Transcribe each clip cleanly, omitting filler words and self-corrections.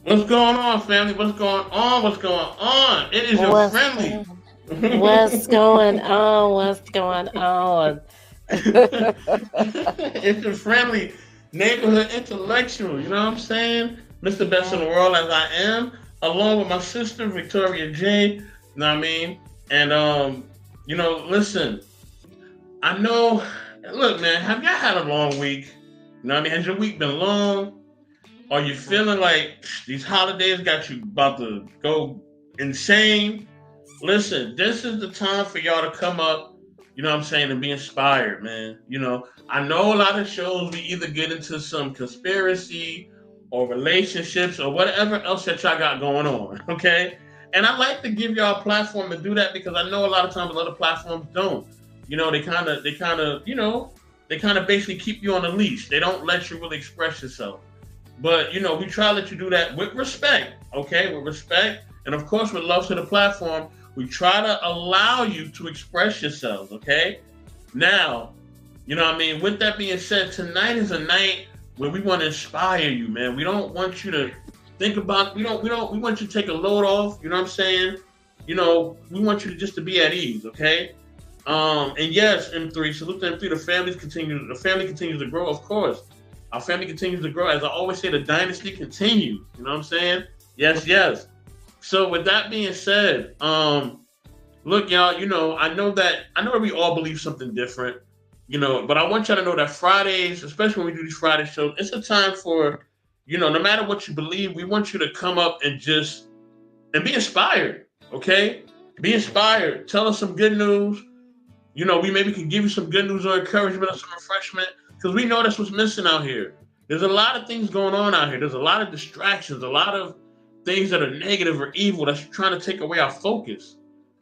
What's going on, family? What's going on? What's going on? It is your What's friendly. going What's going on? What's going on? It's your friendly neighborhood intellectual. You know what I'm saying? Mr. Best in the Yeah. world as I am, along with my sister Victoria J. You know what I mean? And listen. I know. Look, man. Have y'all had a long week? You know what I mean? Has your week been long? Are you feeling like these holidays got you about to go insane? Listen, this is the time for y'all to come up, you know what I'm saying, and be inspired, man. I know a lot of shows we either get into some conspiracy or relationships or whatever else that y'all got going on, okay? And I like to give y'all a platform to do that because I know a lot of times a lot of platforms don't. They kind of basically keep you on a leash. They don't let you really express yourself. But we try to let you do that with respect, okay? With respect, and of course with love to the platform. We try to allow you to express yourselves, okay? Now, with that being said, tonight is a night where we want to inspire you, man. We don't want you to think about we want you to take a load off, you know what I'm saying? We want you to just to be at ease, okay? And yes, M3, salute to M3. The family continues to grow, of course. Our family continues to grow. As I always say, the dynasty continues. You know what I'm saying? Yes, yes. So with that being said, look, y'all, I know we all believe something different, but I want y'all to know that Fridays, especially when we do these Friday shows, it's a time for, no matter what you believe, we want you to come up and be inspired. Okay? Be inspired. Tell us some good news. We maybe can give you some good news or encouragement or some refreshment because we know that's what's missing out here. There's a lot of things going on out here. There's a lot of distractions, a lot of things that are negative or evil that's trying to take away our focus.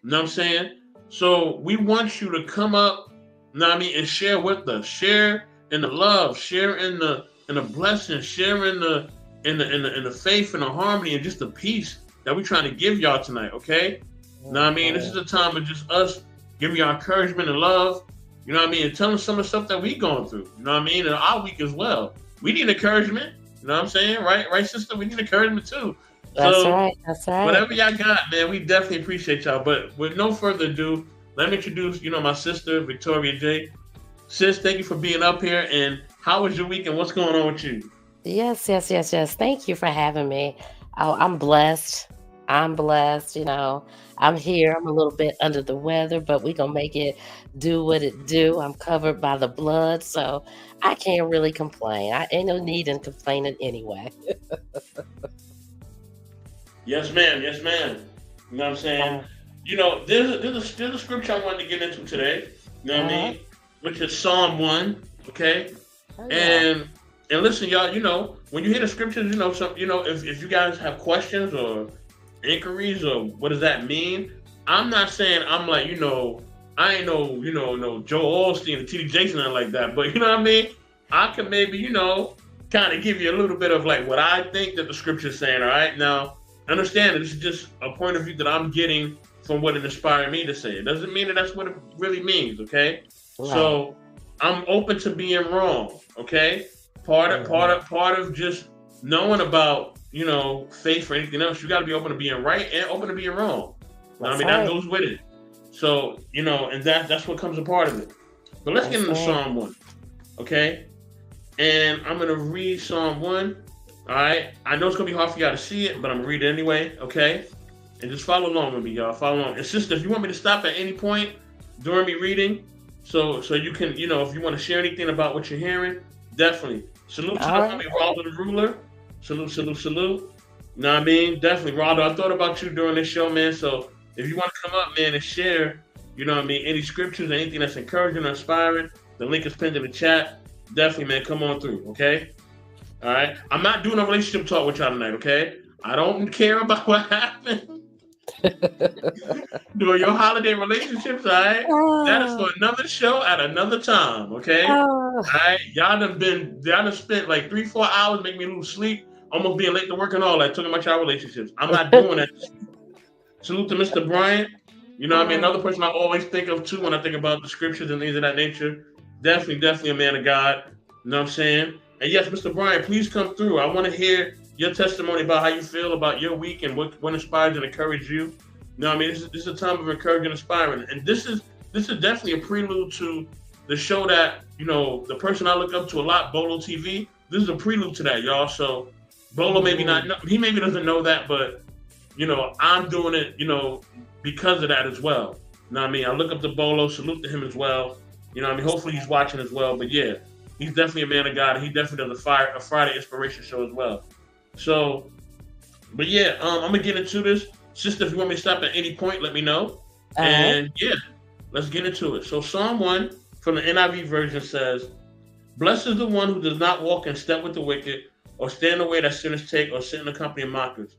You know what I'm saying? So we want you to come up, you know what I mean, and share with us. Share in the love, share in the blessing, share in the faith and the harmony and just the peace that we're trying to give y'all tonight, okay? You know what I mean? This is a time of just us giving you encouragement and love, you know what I mean, and telling some of the stuff that we going through, you know what I mean, in our week as well. We need encouragement, you know what I'm saying, right, sister? We need encouragement too. That's So right. That's right. whatever y'all got, man, we definitely appreciate y'all. But with no further ado, let me introduce, my sister Victoria J. Sis, thank you for being up here. And how was your week and what's going on with you? Yes, yes, yes, yes. Thank you for having me. Oh, I'm blessed. I'm blessed. I'm here. I'm a little bit under the weather, but we gonna make it do what it do. I'm covered by the blood, so I can't really complain. I ain't no need in complaining anyway. Yes, ma'am. Yes, ma'am. You know what I'm saying? Uh, There's a scripture I wanted to get into today. You know what I uh, mean? Which is Psalm 1. Okay, oh yeah. and listen, y'all. When you hear the scriptures, if you guys have questions or inquiries or what does that mean, I'm not saying I'm like I ain't no Joe Osteen or T.D. Jason or like that, but you know what I mean. I can maybe kind of give you a little bit of like what I think that the scripture's saying. All right, now understand that this is just a point of view that I'm getting from what it inspired me to say. It doesn't mean that that's what it really means. Okay, Right. so I'm open to being wrong. Okay, part of part Mhm. of part of just knowing about faith or anything else, you got to be open to being right and open to being wrong. I That's mean that right. goes with it. So and that's what comes a part of it. But let's get That's into right. Psalm 1, okay? And I'm gonna read Psalm 1. All right. I know it's gonna be hard for y'all to see it, but I'm gonna read it anyway, okay? And just follow along with me, y'all. Follow along. And sister, if you want me to stop at any point during me reading, so you can, if you want to share anything about what you're hearing, definitely. Salute to the All right. homie Roldo the ruler. Salute, salute, salute. You know what I mean? Definitely, Roldo. I thought about you during this show, man. So if you want to come up, man, and share, you know what I mean, any scriptures, anything that's encouraging or inspiring, the link is pinned in the chat. Definitely, man, come on through, okay? All right. I'm not doing a relationship talk with y'all tonight, okay? I don't care about what happened during your holiday relationships, all right? That is for Oh, another show at another time, okay? oh. All right. Y'all done spent like 3, 4 hours making me lose sleep, almost being late to work and all that, talking about y'all relationships. I'm not doing that. Salute to Mr. Bryant. You know what I mean? Another person I always think of too when I think about the scriptures and things of that nature. Definitely, definitely a man of God. You know what I'm saying? And yes, Mr. Bryant, please come through. I want to hear your testimony about how you feel about your week and what inspires and encourages you. You know what I mean? This is a time of encouraging and inspiring. And this is definitely a prelude to the show that, the person I look up to a lot, Bolo TV. This is a prelude to that, y'all. So Bolo maybe not, he maybe doesn't know that, but, I'm doing it, because of that as well. You know what I mean? I look up to Bolo, salute to him as well. You know what I mean? Hopefully he's watching as well. But yeah, he's definitely a man of God. And he definitely does a Friday inspiration show as well. So, but yeah, I'm going to get into this. Sister, if you want me to stop at any point, let me know. And yeah, let's get into it. So Psalm 1 from the NIV version says, "Blessed is the one who does not walk in step with the wicked, or stand in the way that sinners take, or sit in the company of mockers,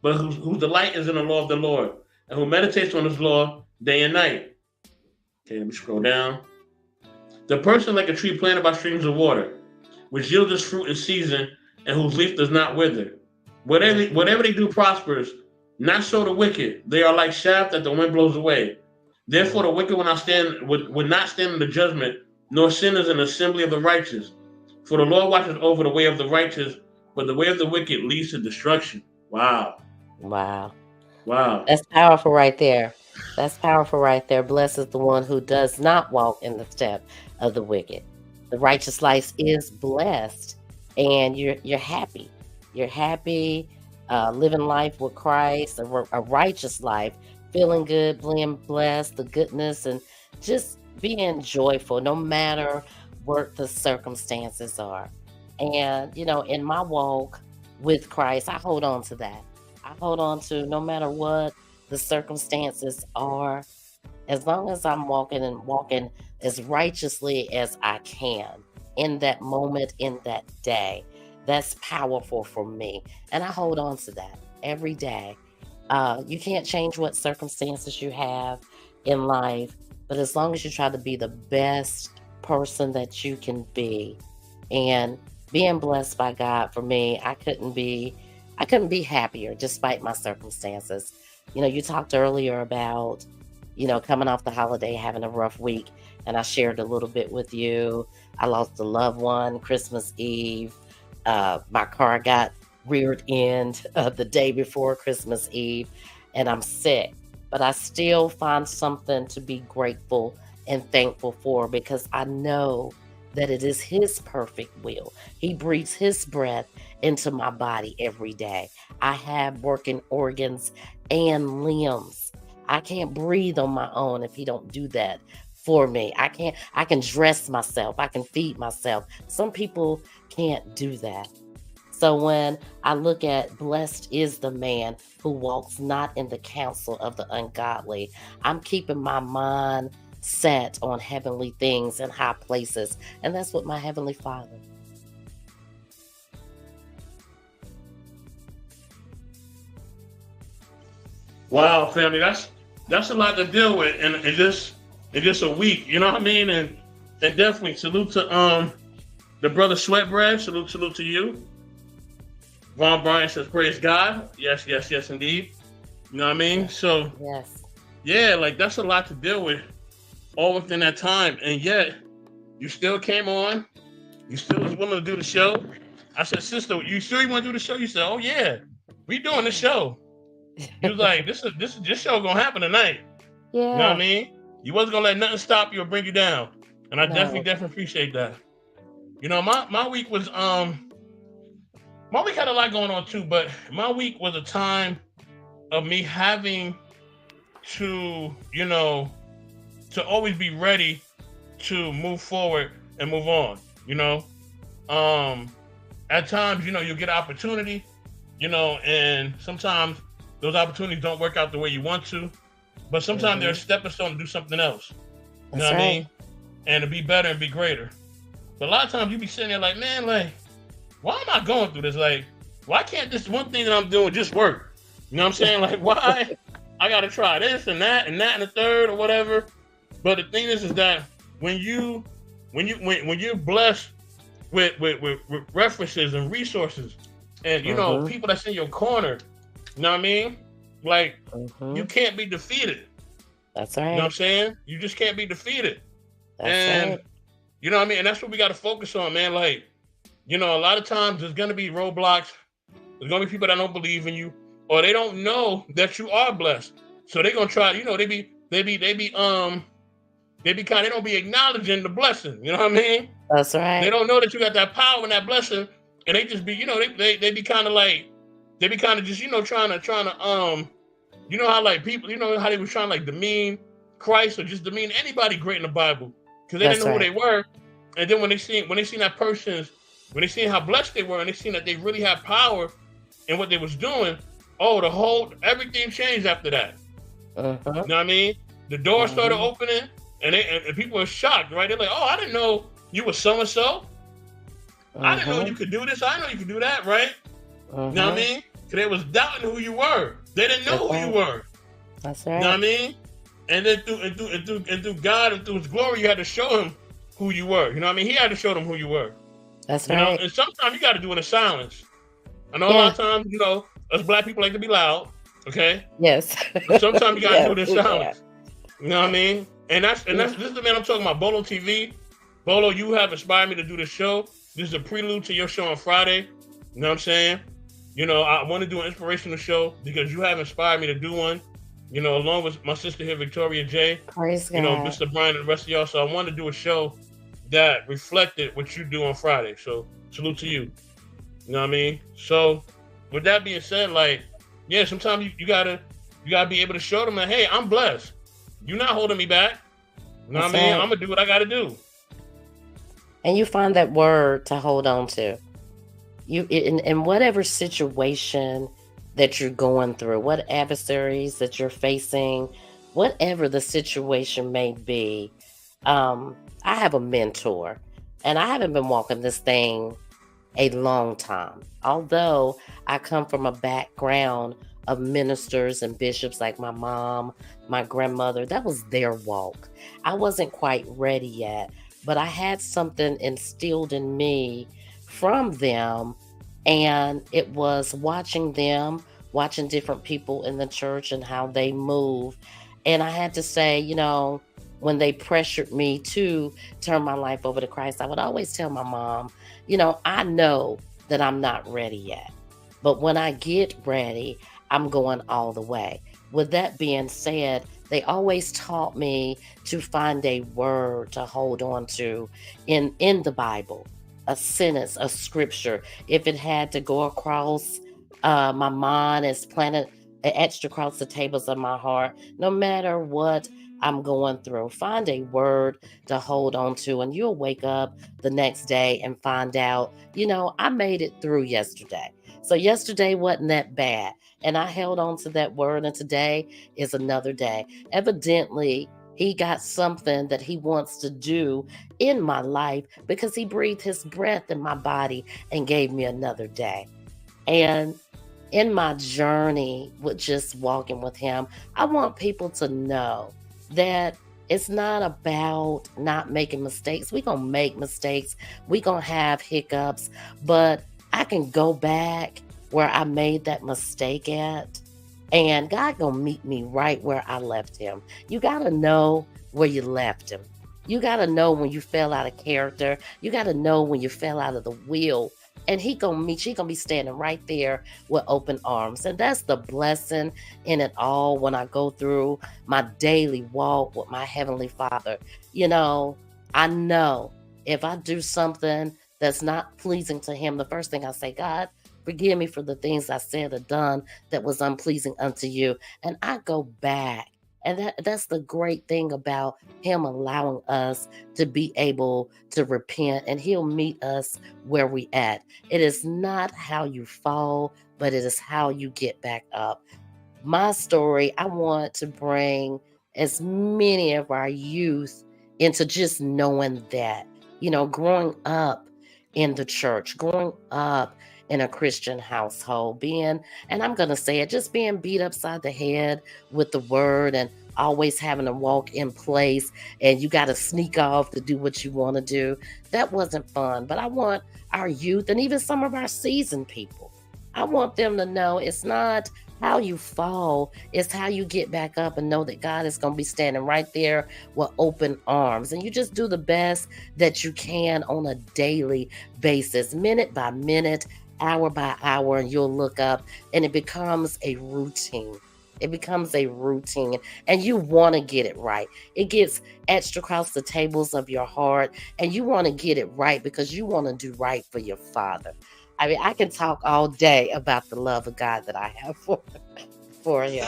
but whose delight is in the law of the Lord, and who meditates on his law day and night." Okay, let me scroll down. "The person like a tree planted by streams of water, which yields its fruit in season, and whose leaf does not wither. Whatever they do prospers. Not so the wicked. They are like chaff that the wind blows away. Therefore the wicked would not stand in the judgment, nor sinners in the assembly of the righteous. For the Lord watches over the way of the righteous, but the way of the wicked leads to destruction." Wow. Wow. Wow. That's powerful right there. That's powerful right there. Blessed is the one who does not walk in the step of the wicked. The righteous life is blessed, and you're happy. You're happy, living life with Christ, a righteous life, feeling good, being blessed, the goodness, and just being joyful no matter what the circumstances are. And, in my walk with Christ, I hold on to that. I hold on to no matter what the circumstances are, as long as I'm walking as righteously as I can in that moment, in that day. That's powerful for me. And I hold on to that every day. You can't change what circumstances you have in life, but as long as you try to be the best person that you can be, and being blessed by God, for me, I couldn't be happier despite my circumstances. You talked earlier about, coming off the holiday, having a rough week, and I shared a little bit with you. I lost a loved one Christmas Eve. My car got reared end the day before Christmas Eve, and I'm sick. But I still find something to be grateful and thankful for, because I know that it is His perfect will. He breathes His breath into my body every day. I have working organs and limbs. I can't breathe on my own if He don't do that for me. I can dress myself. I can feed myself. Some people can't do that. So when I look at blessed is the man who walks not in the counsel of the ungodly, I'm keeping my mind set on heavenly things and high places. And that's what my Heavenly Father. Wow, family, that's a lot to deal with in just a week. You know what I mean? And definitely salute to the brother Sweatbread. Salute to you. Von Bryan says, "Praise God." Yes, yes, yes, indeed. You know what I mean? So Yes. yeah, like that's a lot to deal with all within that time. And yet you still came on. You still was willing to do the show. I said, "Sister, you sure you want to do the show?" You said, "Oh yeah, we doing the show." You was like, this show gonna happen tonight. You know what I Yeah. mean? You wasn't gonna let nothing stop you or bring you down. And I No. definitely appreciate that. My week was my week had a lot going on too, but my week was a time of me having to, to always be ready to move forward and move on, Um at times, you get opportunity, and sometimes those opportunities don't work out the way you want to. But sometimes they're a Hmm. stepping stone to do something else. You know That's what I right. mean? And to be better and be greater. But a lot of times you be sitting there like, man, like, why am I going through this? Like, why can't this one thing that I'm doing just work? You know what I'm saying? Like, why I gotta try this and that and the third or whatever. But the thing is that when you're blessed with references and resources and Hmm. people that's in your corner, you know what I mean? Like, Hmm. you can't be defeated. That's You know what I'm right. saying? You just can't be defeated. That's And right. you know what I mean? And that's what we got to focus on, man. Like, a lot of times there's going to be roadblocks. There's gonna be people that don't believe in you, or they don't know that you are blessed. So they're gonna try. They don't be acknowledging the blessing. You know what I mean? That's They right. don't know that you got that power and that blessing, and they just be, they be kind of like, they be kind of just, trying to how like people, how they was trying to like demean Christ or just demean anybody great in the Bible because they didn't That's know who right. they were, and then when they seen that person's, when they seen how blessed they were, and they seen that they really had power in what they was doing, oh, the whole everything changed after that. Uh-huh. You know what I mean? The door started Uh-huh. opening, and people were shocked, right? They're like, "Oh, I didn't know you were so and so. I didn't know Uh-huh. you could do this. I didn't know you could do that, right?" You know what I Uh-huh. mean? Because they was doubting who you were. They didn't know That's who you right. were. That's You know what I right. mean? And then through God and through His glory, you had to show Him who you were. You know what I mean? He had to show them who you were. That's You know, right. and sometimes you got to do it in silence. I know a lot Yeah. of times, us black people like to be loud, okay? Yes. But sometimes you got to do Yes, it in we can. silence. You know what I mean? And that's this is the man I'm talking about, Bolo TV. Bolo, you have inspired me to do this show. This is a prelude to your show on Friday. You know what I'm saying? I want to do an inspirational show because you have inspired me to do one. Along with my sister here, Victoria J. Praise God. Mr. Brian and the rest of y'all. So I wanted to do a show that reflected what you do on Friday. So salute to you. You know what I mean? So with that being said, like, yeah, sometimes you gotta be able to show them that, hey, I'm blessed. You're not holding me back. You know what That's I mean? right. I'm gonna do what I gotta do. And you find that word to hold on to. In whatever situation that you're going through, what adversaries that you're facing, whatever the situation may be. I have a mentor, and I haven't been walking this thing a long time. Although I come from a background of ministers and bishops like my mom, my grandmother, that was their walk. I wasn't quite ready yet, but I had something instilled in me from them. And it was watching them, watching different people in the church and how they move. And I had to say, when they pressured me to turn my life over to Christ, I would always tell my mom, I know that I'm not ready yet. But when I get ready, I'm going all the way. With that being said, they always taught me to find a word to hold on to in the Bible, a sentence, a scripture. If it had to go across my mind, it's planted etched across the tables of my heart, no matter what I'm going through. Find a word to hold on to, and you'll wake up the next day and find out, I made it through yesterday. So yesterday wasn't that bad. And I held on to that word, and today is another day. Evidently, he got something that he wants to do in my life because he breathed his breath in my body and gave me another day. And in my journey with just walking with him, I want people to know that it's not about not making mistakes. We're going to make mistakes. We're going to have hiccups, but I can go back where I made that mistake at, and God going to meet me right where I left him. You got to know where you left him. You got to know when you fell out of character. You got to know when you fell out of the will. And he gonna meet you. He gonna be standing right there with open arms. And that's the blessing in it all when I go through my daily walk with my Heavenly Father. You know, I know if I do something that's not pleasing to him, the first thing I say, God, forgive me for the things I said or done that was unpleasing unto you. And I go back. And that's the great thing about him allowing us to be able to repent, and he'll meet us where we at. It is not how you fall, but it is how you get back up. My story, I want to bring as many of our youth into just knowing that, growing up in the church, growing up in a Christian household, and I'm going to say it, just being beat upside the head with the word and always having to walk in place and you got to sneak off to do what you want to do. That wasn't fun. But I want our youth and even some of our seasoned people, I want them to know it's not how you fall, it's how you get back up and know that God is going to be standing right there with open arms. And you just do the best that you can on a daily basis, minute by minute, hour by hour, and you'll look up and it becomes a routine. It becomes a routine, and you want to get it right. It gets extra across the tables of your heart, and you want to get it right because you want to do right for your father. I mean, I can talk all day about the love of God that I have for him.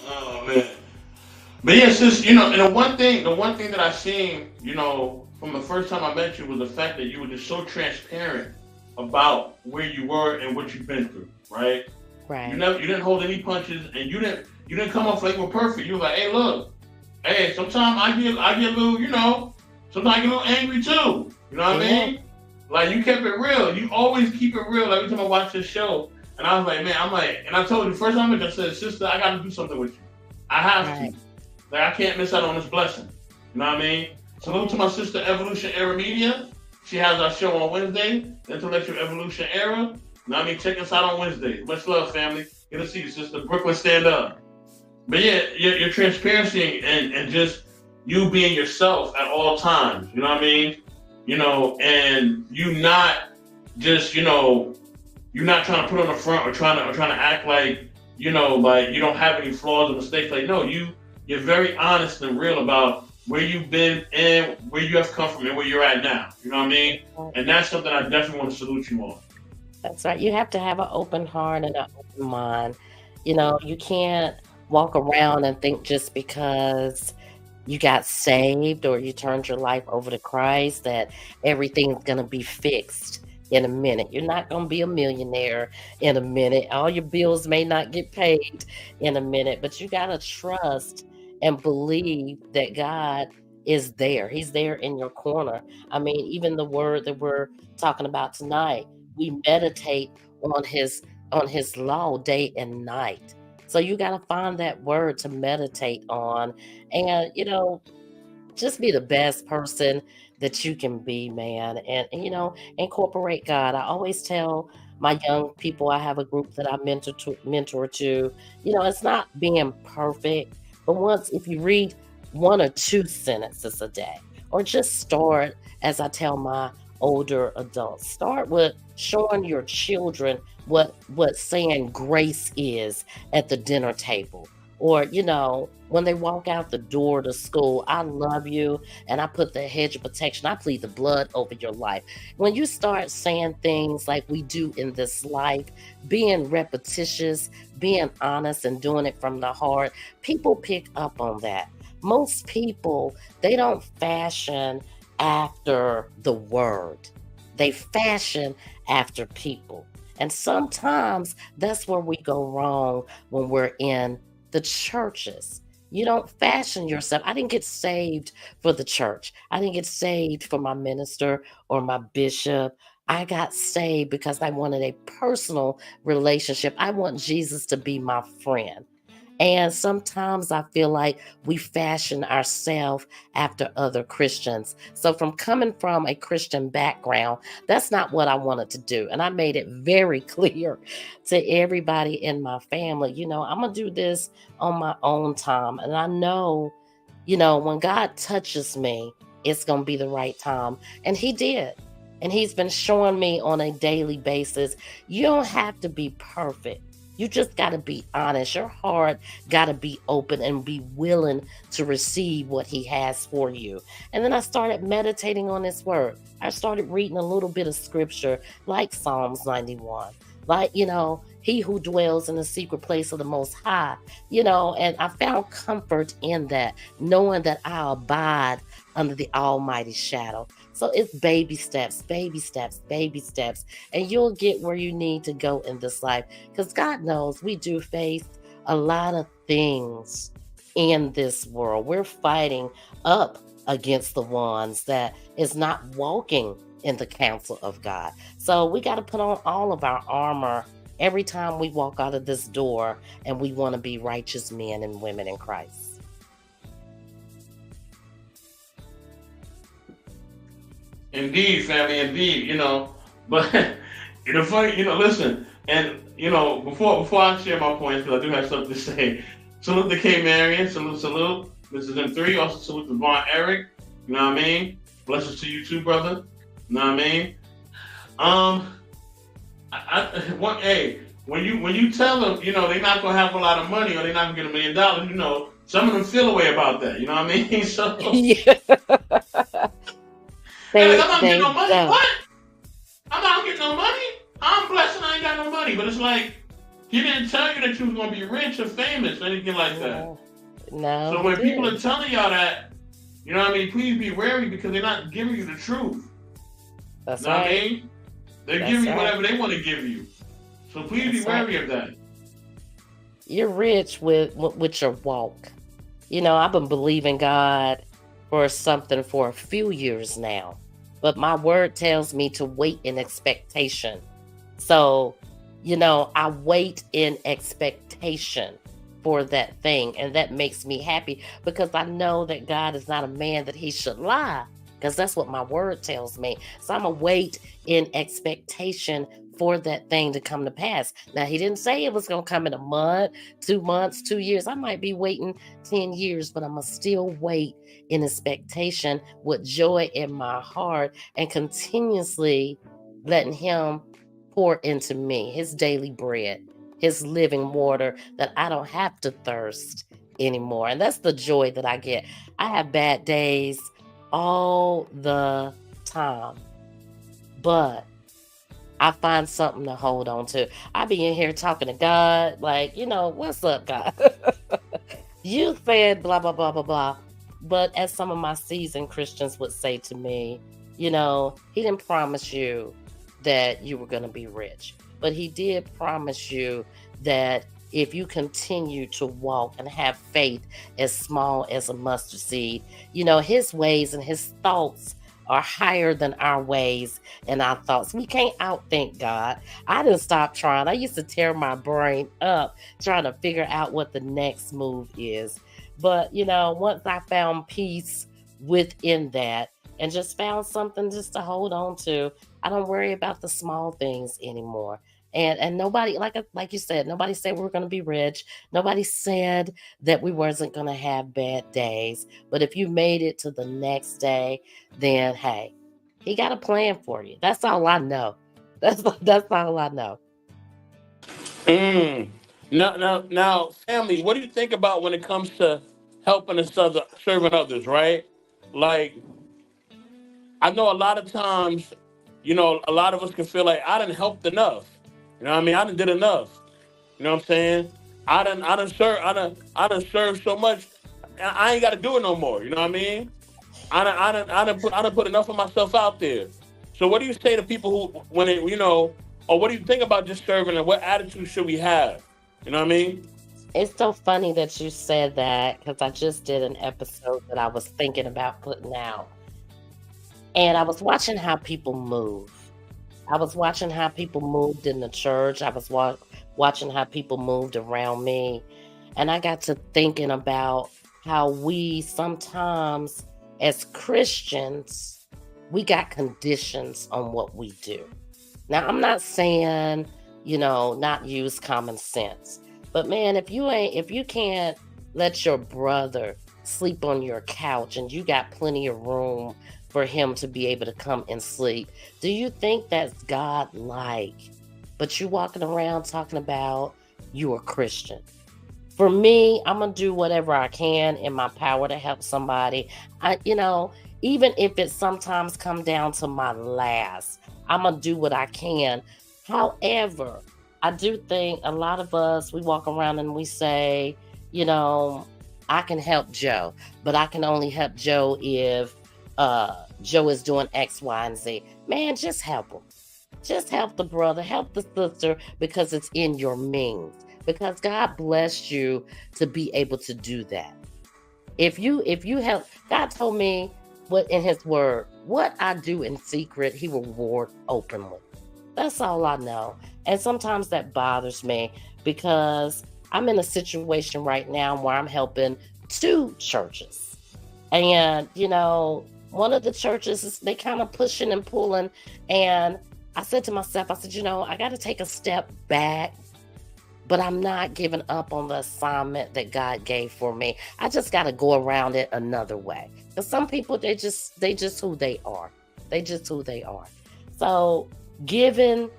Oh man. But yeah, sis, you know, and the one thing that I seen, you know, from the first time I met you was the fact that you were just so transparent about where you were and what you've been through, right? Right. You didn't hold any punches, and you didn't come off like you were perfect. You were like, hey, look, hey, sometimes I get a little, you know, sometimes I get a little angry too. You know what I Yeah. mean? Like you kept it real. You always keep it real. Every time I watch this show, and I was like, man, I'm like, and I told you the first time I said, sister, I got to do something with you. I have to. Right. Like I can't miss out on this blessing. You know what I mean? Salute to my sister Evolution Era Media. She has our show on Wednesday, the Intellectual Evolution Era. You know what I mean? Check us out on Wednesday. Much love, family. Good to see you, sister. Brooklyn, stand up. But yeah, your transparency and just you being yourself at all times. You know what I mean? You know, and you not just, you know, you're not trying to put on the front or trying to act like, you know, like you don't have any flaws or mistakes. Like no, you're very honest and real about where you've been and where you have come from and where you're at now. You know what I mean? And that's something I definitely want to salute you on. That's right. You have to have an open heart and an open mind. You know, you can't walk around and think just because you got saved or you turned your life over to Christ that everything's going to be fixed in a minute. You're not going to be a millionaire in a minute. All your bills may not get paid in a minute, but you got to trust and believe that God is there. He's there in your corner. I mean, even the word that we're talking about tonight, we meditate on his law day and night. So you got to find that word to meditate on, and just be the best person that you can be, man. And incorporate God. I always tell my young people, I have a group that I mentor to, it's not being perfect, but once if you read one or two sentences a day, or just start, as I tell my older adults, start with showing your children what saying grace is at the dinner table, or when they walk out the door to school, I love you, and I put the hedge of protection, I plead the blood over your life. When you start saying things like we do in this life, being repetitious, being honest, and doing it from the heart, people pick up on that. Most people, they don't fashion after the word, they fashion after people. And sometimes that's where we go wrong when we're in the churches. You don't fashion yourself. I didn't get saved for the church. I didn't get saved for my minister or my bishop. I got saved because I wanted a personal relationship. I want Jesus to be my friend. And sometimes I feel like we fashion ourselves after other Christians. So, from coming from a Christian background, that's not what I wanted to do. And I made it very clear to everybody in my family, I'm going to do this on my own time. And I know, when God touches me, it's going to be the right time. And He did. And He's been showing me on a daily basis, you don't have to be perfect. You just got to be honest. Your heart got to be open and be willing to receive what He has for you. And then I started meditating on His word. I started reading a little bit of scripture like Psalms 91. Like, He who dwells in the secret place of the Most High, and I found comfort in that, knowing that I abide under the Almighty shadow. So it's baby steps, baby steps, baby steps, and you'll get where you need to go in this life. Because God knows we do face a lot of things in this world. We're fighting up against the ones that is not walking in the counsel of God. So we got to put on all of our armor every time we walk out of this door, and we want to be righteous men and women in Christ. Indeed, family, indeed, but funny, listen, and before I share my points, because I do have something to say. Salute to K Marion, salute. This is M3. Also salute to Von Eric. You know what I mean? Blessings to you too, brother. You know what I mean? Um, hey, when you tell them, they're not gonna have a lot of money or they're not gonna get $1 million, some of them feel a way about that. You know what I mean? So, Yeah. hey, like, They I'm not getting they no money. don't. What? I'm not getting no money. I'm blessed and I ain't got no money. But it's like he didn't tell you that you was gonna be rich or famous or anything like that. No, no, So he when people are didn't. telling y'all that, you know what I mean, please be wary because they're not giving you the truth. You That's know what I right. mean? They're That's giving you right. whatever they want to give you. So please be That's right. wary of that. You're rich with your walk. I've been believing God for something for a few years now, but my word tells me to wait in expectation. So, I wait in expectation for that thing, and that makes me happy because I know that God is not a man that he should lie, because that's what my word tells me. So I'm going to wait in expectation for that thing to come to pass. Now, he didn't say it was going to come in a month, 2 months, 2 years. I might be waiting 10 years, but I'm going to still wait in expectation with joy in my heart and continuously letting him pour into me his daily bread, his living water, that I don't have to thirst anymore. And that's the joy that I get. I have bad days all the time, but I find something to hold on to. I be in here talking to God, like, what's up, God? You said blah, blah, blah, blah, blah. But as some of my seasoned Christians would say to me, he didn't promise you that you were going to be rich, but he did promise you that if you continue to walk and have faith as small as a mustard seed, his ways and his thoughts are higher than our ways and our thoughts. We can't outthink God. I didn't stop trying. I used to tear my brain up trying to figure out what the next move is. But, once I found peace within that and just found something just to hold on to, I don't worry about the small things anymore. And nobody, like you said, nobody said we were going to be rich. Nobody said that we wasn't going to have bad days. But if you made it to the next day, then hey, he got a plan for you. That's all I know. That's all I know. Mm. Now, family, what do you think about when it comes to helping and serving others, right? Like, I know a lot of times, a lot of us can feel like I didn't helped enough. You know what I mean? I didn't did enough. You know what I'm saying? I done served so much. I ain't got to do it no more. You know what I mean? I done put enough of myself out there. So what do you say to people who, when it, or what do you think about just serving and what attitude should we have? You know what I mean? It's so funny that you said that because I just did an episode that I was thinking about putting out. And I was watching how people move. I was watching how people moved in the church. I was watching how people moved around me. And I got to thinking about how we sometimes, as Christians, we got conditions on what we do. Now, I'm not saying, not use common sense. But man, if you can't let your brother sleep on your couch and you got plenty of room for him to be able to come and sleep, do you think that's God like? But you walking around talking about you a Christian. For me, I'm gonna do whatever I can in my power to help somebody. Even if it sometimes come down to my last, I'm gonna do what I can. However, I do think a lot of us we walk around and we say, you know, I can help Joe, but I can only help Joe if Joe is doing X, Y, and Z. Man, just help him. Just help the brother, help the sister because it's in your means. Because God blessed you to be able to do that. If you help, God told me what in his word, what I do in secret, he will reward openly. That's all I know. And sometimes that bothers me because I'm in a situation right now where I'm helping two churches. And, one of the churches is they kind of pushing and pulling. And I said to myself, I said, I got to take a step back, but I'm not giving up on the assignment that God gave for me. I just got to go around it another way. Because some people, they just who they are. They just who they are. So giving,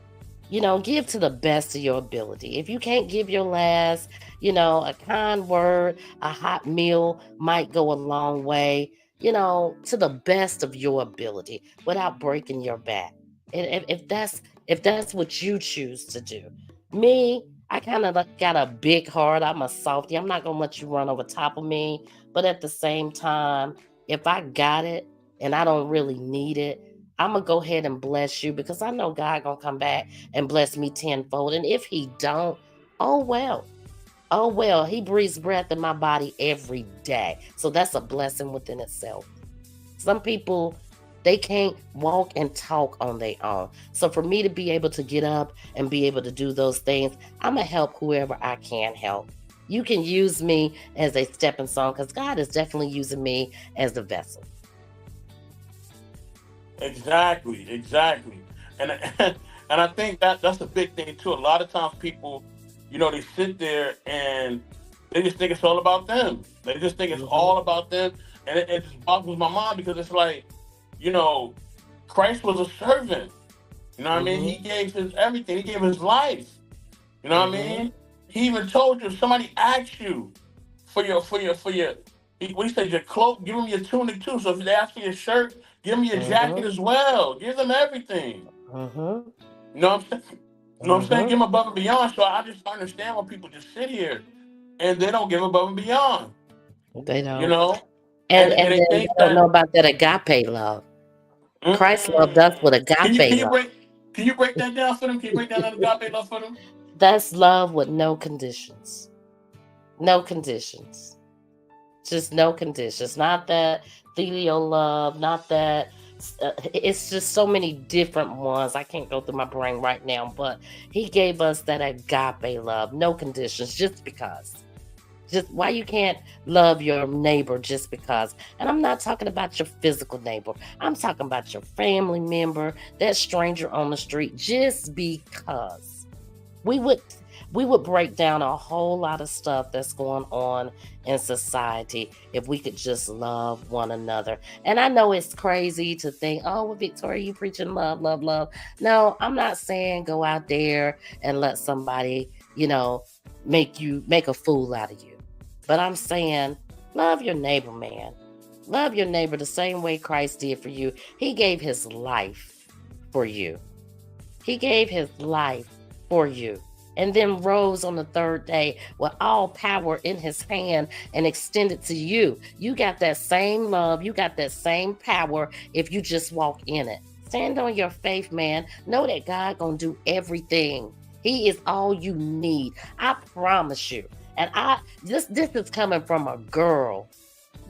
give to the best of your ability. If you can't give your last, a kind word, a hot meal might go a long way, to the best of your ability without breaking your back. And if that's what you choose to do. Me, I kind of got a big heart. I'm a softie. I'm not gonna let you run over top of me. But at the same time, if I got it and I don't really need it, I'm gonna go ahead and bless you because I know God gonna come back and bless me tenfold. And if He don't, oh well, oh well. He breathes breath in my body every day, so that's a blessing within itself. Some people, they can't walk and talk on their own. So for me to be able to get up and be able to do those things, I'm gonna help whoever I can help. You can use me as a stepping stone because God is definitely using me as the vessel. Exactly, exactly. And and I think that's a big thing too. A lot of times people, they sit there and they just think it's all about them. They just think it's Hmm. all about them, and it just boggles my mind because it's like, you know, Christ was a servant. You know what I mean? He Hmm. gave his everything. He gave his life. You know what I Hmm. mean? He even told you if somebody asks you for your what he said, your cloak, give them your tunic too. So if they ask for your shirt, give them your jacket Hmm. as well. Give them everything. Hmm. You know what I'm saying? You know what I'm saying? Give Hmm. them above and beyond. So I just understand when people just sit here and they don't give above and beyond. They You don't. know, And and and they then they think don't know that. about that agape love. Christ loved us with Mm, agape love. can you break that down for them? Can you break down that agape love for them? That's love with no conditions. No conditions. Just no conditions. Not that filial love, not that. It's just so many different ones. I can't go through my brain right now, but he gave us that agape love, no conditions, just because. Just why you can't love your neighbor just because. And I'm not talking about your physical neighbor. I'm talking about your family member, that stranger on the street, just because. We would we would break down a whole lot of stuff that's going on in society if we could just love one another. And I know it's crazy to think, oh, well, Victoria, you preaching love, love, love. No, I'm not saying go out there and let somebody, make a fool out of you. But I'm saying love your neighbor, man. Love your neighbor the same way Christ did for you. He gave his life for you. He gave his life for you and then rose on the third day with all power in his hand and extended to you. You got that same love, you got that same power if you just walk in it. Stand on your faith, man. Know that God gonna do everything. He is all you need. I promise you. And this is coming from a girl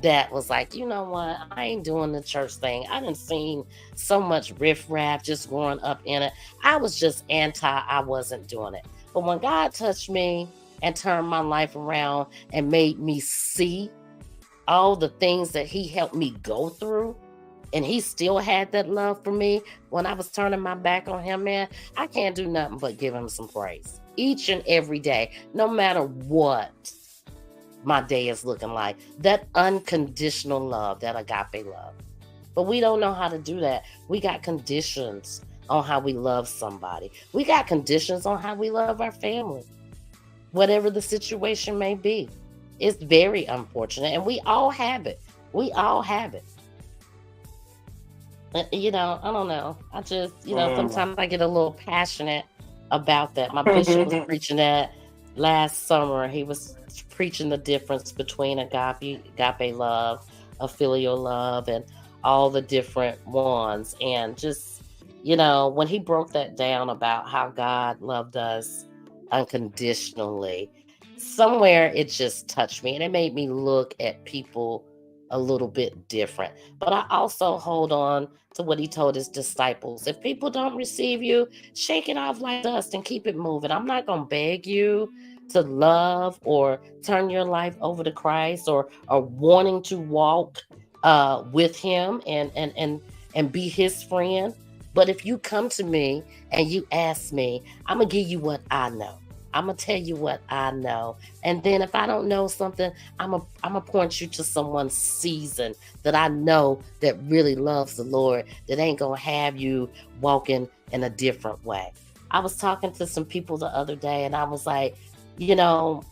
that was like, you know what? I ain't doing the church thing. I didn't seen so much riffraff just growing up in it. I was just anti, I wasn't doing it. But when God touched me and turned my life around and made me see all the things that He helped me go through, and He still had that love for me when I was turning my back on Him, man, I can't do nothing but give Him some praise each and every day, no matter what my day is looking like. That unconditional love, that agape love. But we don't know how to do that. We got conditions on how we love somebody. We got conditions on how we love our family, whatever the situation may be. It's very unfortunate, and we all have it. We all have it. I don't know. I just, Mm. sometimes I get a little passionate about that. My bishop was preaching that last summer. He was preaching the difference between agape love, a filial love, and all the different ones. And just, when he broke that down about how God loved us unconditionally, somewhere it just touched me and it made me look at people a little bit different. But I also hold on to what he told his disciples. If people don't receive you, shake it off like dust and keep it moving. I'm not going to beg you to love or turn your life over to Christ or wanting to walk with him and be his friend. But if you come to me and you ask me, I'm going to give you what I know. I'm gonna tell you what I know. And then if I don't know something, I'm gonna point you to someone seasoned that I know that really loves the Lord, that ain't gonna have you walking in a different way. I was talking to some people the other day and I was like, you know,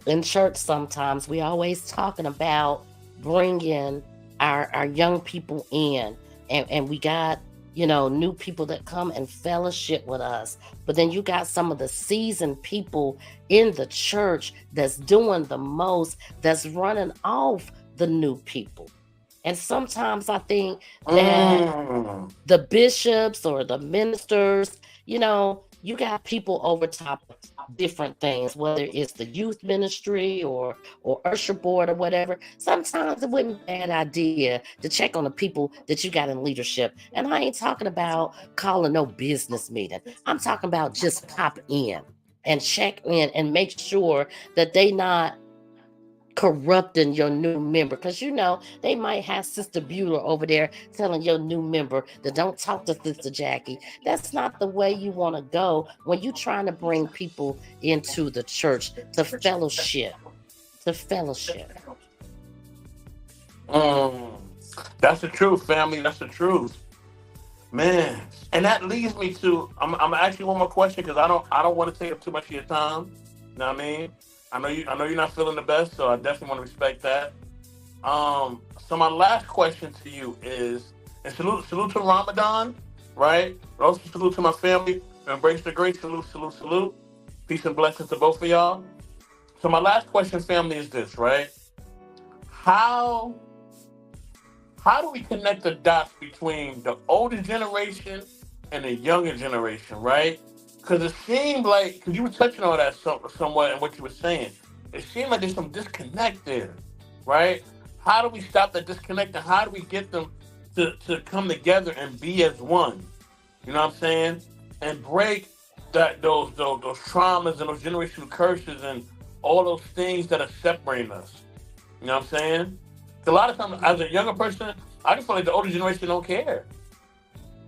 in church sometimes we always talking about bringing our young people in, and we got, new people that come and fellowship with us, but then you got some of the seasoned people in the church that's doing the most, that's running off the new people. And sometimes I think that Mm. the bishops or the ministers, you got people over top of different things, whether it's the youth ministry or usher board or whatever. Sometimes it wouldn't be a bad idea to check on the people that you got in leadership. And I ain't talking about calling no business meeting. I'm talking about just pop in and check in and make sure that they not corrupting your new member, because they might have Sister Bueller over there telling your new member that don't talk to Sister Jackie. That's not the way you want to go when you're trying to bring people into the church to fellowship. Mm. That's the truth, family. That's the truth, man. And that leads me to I'm gonna ask you one more question because I don't want to take up too much of your time. You know what I mean? I know you're not feeling the best, so I definitely want to respect that. So my last question to you is, and salute to Ramadan, right? But also salute to my family. Embrace the grace. Salute, salute, salute. Peace and blessings to both of y'all. So my last question, family, is this, right? How how do we connect the dots between the older generation and the younger generation, right? Because it seemed like, because you were touching on that somewhat in what you were saying, it seemed like there's some disconnect there, right? How do we stop that disconnect and how do we get them to come together and be as one? You know what I'm saying? And break those traumas and those generational curses and all those things that are separating us. You know what I'm saying? A lot of times, as a younger person, I just feel like the older generation don't care.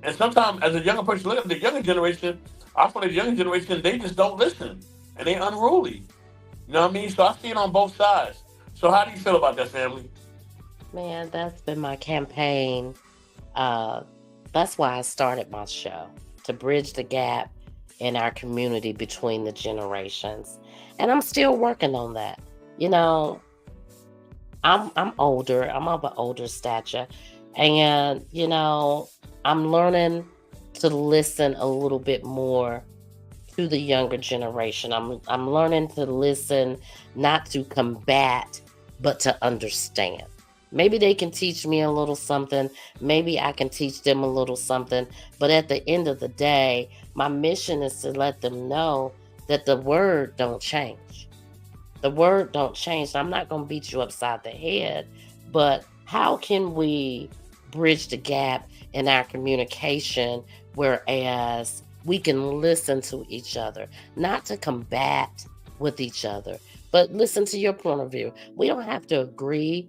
And sometimes, as a younger person, look at the younger generation, I feel like the younger generation, they just don't listen. And they unruly. You know what I mean? So I see it on both sides. So how do you feel about that, family? Man, that's been my campaign. Uh, that's why I started my show, to bridge the gap in our community between the generations. And I'm still working on that. You know, I'm older. I'm of an older stature, and I'm learning to listen a little bit more to the younger generation. I'm learning to listen, not to combat, but to understand. Maybe they can teach me a little something. Maybe I can teach them a little something. But at the end of the day, my mission is to let them know that the word don't change. The word don't change. I'm not going to beat you upside the head, but how can we bridge the gap in our communication, whereas we can listen to each other, not to combat with each other, but listen to your point of view. We don't have to agree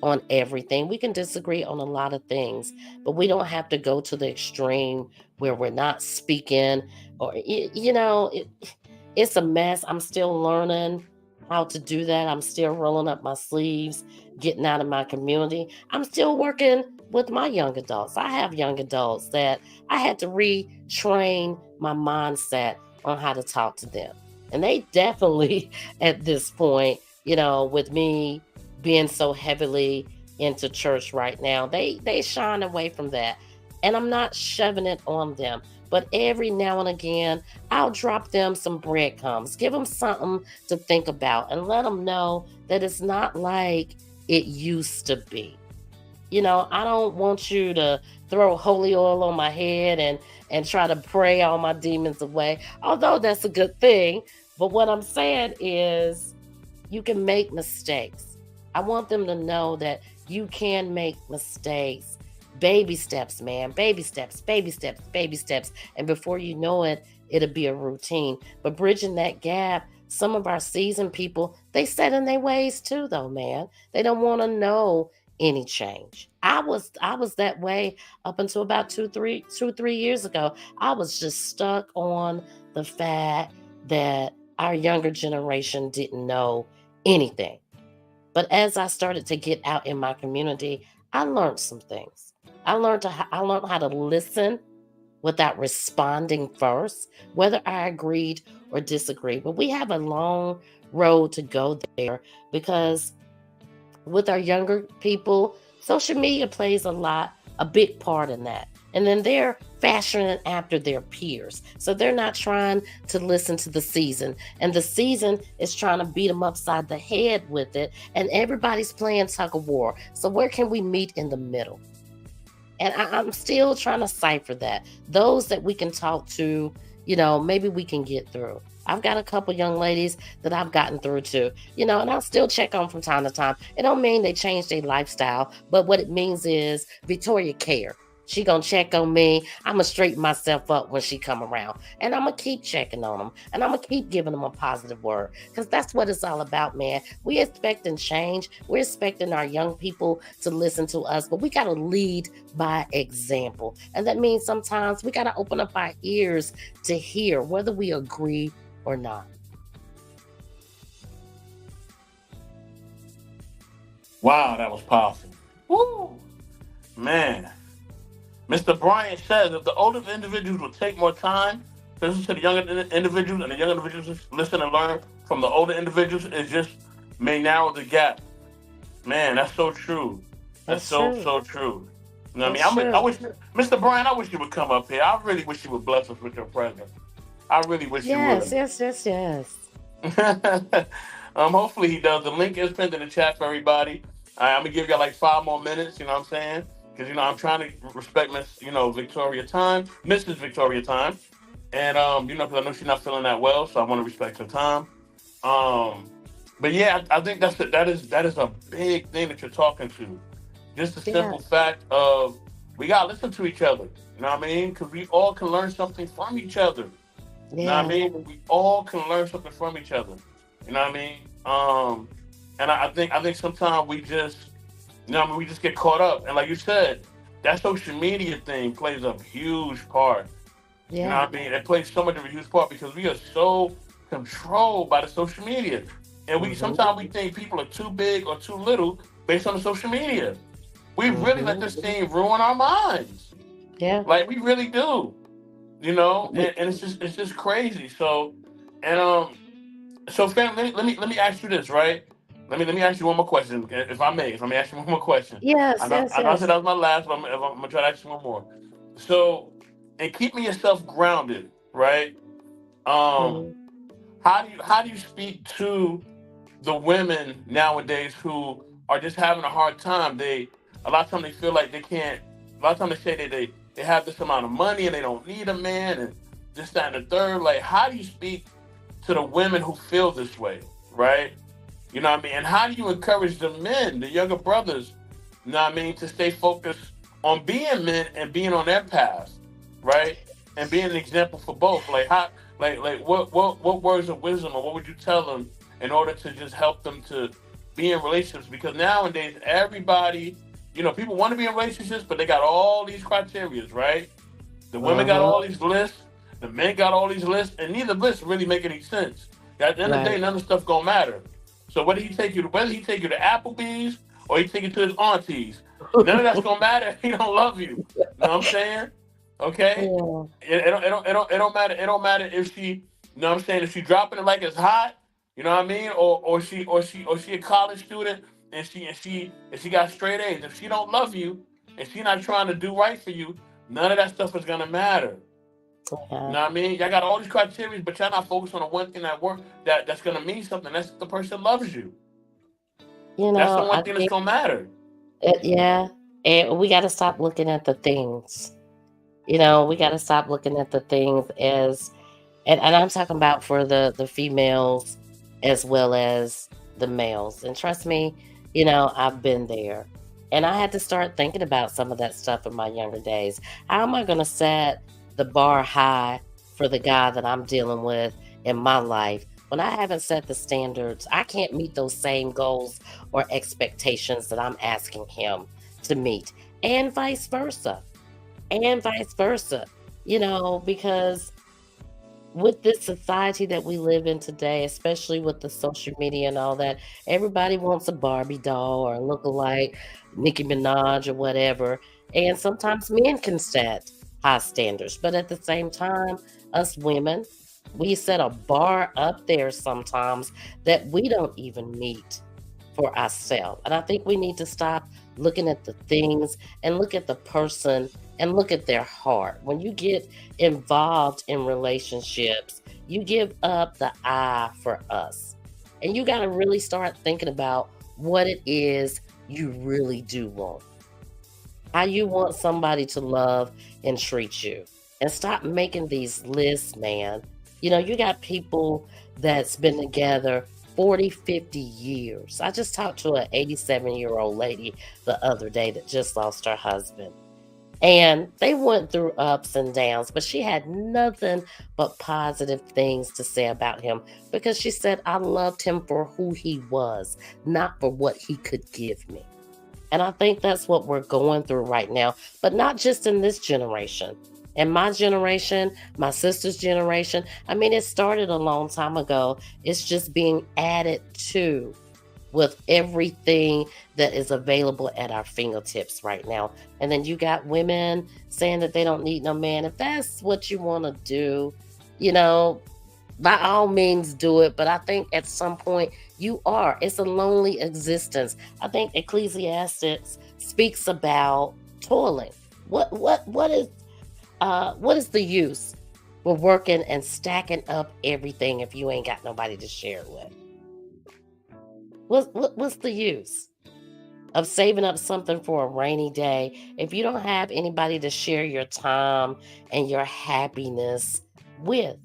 on everything. We can disagree on a lot of things, but we don't have to go to the extreme where we're not speaking, or it's a mess. I'm still learning how to do that. I'm still rolling up my sleeves, getting out of my community. I'm still working with my young adults. I have young adults that I had to retrain my mindset on how to talk to them. And they definitely, at this point, with me being so heavily into church right now, they shine away from that. And I'm not shoving it on them. But every now and again, I'll drop them some breadcrumbs, give them something to think about, and let them know that it's not like it used to be. I don't want you to throw holy oil on my head and try to pray all my demons away, although that's a good thing. But what I'm saying is, you can make mistakes. I want them to know that you can make mistakes. Baby steps, man. Baby steps, baby steps, baby steps. And before you know it, it'll be a routine. But bridging that gap, some of our seasoned people, they set in their ways too, though, man. They don't want to know any change. I was that way up until about 2, 3 years ago. I was just stuck on the fact that our younger generation didn't know anything. But as I started to get out in my community, I learned some things. I learned how to listen without responding first, whether I agreed or disagreed. But we have a long road to go there because with our younger people, social media plays a big part in that. And then they're fashioning after their peers. So they're not trying to listen to the season. And the season is trying to beat them upside the head with it. And everybody's playing tug of war. So where can we meet in the middle? And I'm still trying to cipher that. Those that we can talk to, maybe we can get through. I've got a couple young ladies that I've gotten through to, and I'll still check on from time to time. It don't mean they change their lifestyle, but what it means is Victoria care. She gonna check on me. I'm gonna straighten myself up when she come around, and I'm gonna keep checking on them, and I'm gonna keep giving them a positive word, because that's what it's all about, man. We expecting change. We're expecting our young people to listen to us, but we gotta lead by example, and that means sometimes we gotta open up our ears to hear whether we agree or not. Wow, that was powerful. Woo, man. Mr. Bryant says if the older individuals will take more time to listen to the younger individuals, and the younger individuals listen and learn from the older individuals, it just may narrow the gap. Man, that's so true. That's That's so, true. so true. You know what That's I mean? I true. wish, Mr. Bryant, I wish you would come up here. I really wish you would bless us with your presence. I really wish you Yes, would. yes, yes, yes. Hopefully he does. The link is pinned in the chat for everybody. I'm gonna give you like 5 more minutes. You know what I'm saying? Because I'm trying to respect Miss, Victoria time, Mrs. Victoria time, and because I know she's not feeling that well, so I want to respect her time. Um, but yeah, I think that is a big thing that you're talking to. Just the Yeah, simple fact of we gotta listen to each other. You know what I mean? Because we all can learn something from each other. You know what I yeah, mean? We all can learn something from each other. You know what I mean? And I think sometimes we just, we just get caught up. And like you said, that social media thing plays a huge part. You know yeah. what I mean? It plays so much of a huge part because we are so controlled by the social media, and we Hmm. sometimes we think people are too big or too little based on the social media. We really let Hmm. this thing ruin our minds. Yeah. Like we really do. And it's just crazy. So fam, let me ask you this, right? Let me ask you one more question, if I may. Let me ask you one more question. I Yes, know yes, I know I said yes. that was my last, but I'm gonna try to ask you one more. So, and keeping yourself grounded, right? Um, Mhm. how do you speak to the women nowadays who are just having a hard time? A lot of times they feel like they can't. A lot of times they say that they have this amount of money and they don't need a man and this, that, and the third. Like, how do you speak to the women who feel this way, right? You know what I mean? And how do you encourage the men, the younger brothers, you know what I mean, to stay focused on being men and being on their path, right? And being an example for both. Like how, like what words of wisdom or what would you tell them in order to just help them to be in relationships? Because nowadays everybody, people want to be in relationships, but they got all these criterias, right? The women got all Mhm. these lists, the men got all these lists, and neither list really make any sense. At the end of the Right. day, none of the stuff gonna matter. So whether he take you to Applebee's or he take you to his auntie's, none of that's gonna matter. He don't love you. You know what I'm saying? Okay. Yeah. It don't matter. It don't matter if she. You know what I'm saying? If she dropping it like it's hot. You know what I mean? Or she a college student and she got straight A's. If she don't love you and she not trying to do right for you, none of that stuff is gonna matter. You Yeah. know what I mean? Y'all got all these criteria, but y'all not focused on the one thing that's gonna mean something. That's the person loves you. That's the one I thing that's think gonna matter. yeah, and we got to stop looking at the things. We got to stop looking at the things as, and I'm talking about for the females as well as the males. And trust me, I've been there. And I had to start thinking about some of that stuff in my younger days. How am I going to set the bar high for the guy that I'm dealing with in my life when I haven't set the standards? I can't meet those same goals or expectations that I'm asking him to meet, and vice versa. And vice versa, because with this society that we live in today, especially with the social media and all that, everybody wants a Barbie doll or a look-alike Nicki Minaj or whatever. And sometimes men can set high standards, but at the same time, us women, we set a bar up there sometimes that we don't even meet for ourselves. And I think we need to stop looking at the things and look at the person and look at their heart. When you get involved in relationships, you give up the I for us. And you got to really start thinking about what it is you really do want, how you want somebody to love and treat you. And stop making these lists, man. You know, you got people that's been together 40, 50 years. I just talked to an 87-year-old lady the other day that just lost her husband. And they went through ups and downs, but she had nothing but positive things to say about him because she said, I loved him for who he was, not for what he could give me. And I think that's what we're going through right now, but not just in this generation. In my generation, my sister's generation, I mean, it started a long time ago. It's just being added to with everything that is available at our fingertips right now. And then you got women saying that they don't need no man. If that's what you want to do, you know, by all means do it. But I think at some point you are. It's a lonely existence. I think Ecclesiastes speaks about toiling. What is the use for working and stacking up everything if you ain't got nobody to share it with? What's the use of saving up something for a rainy day if you don't have anybody to share your time and your happiness with?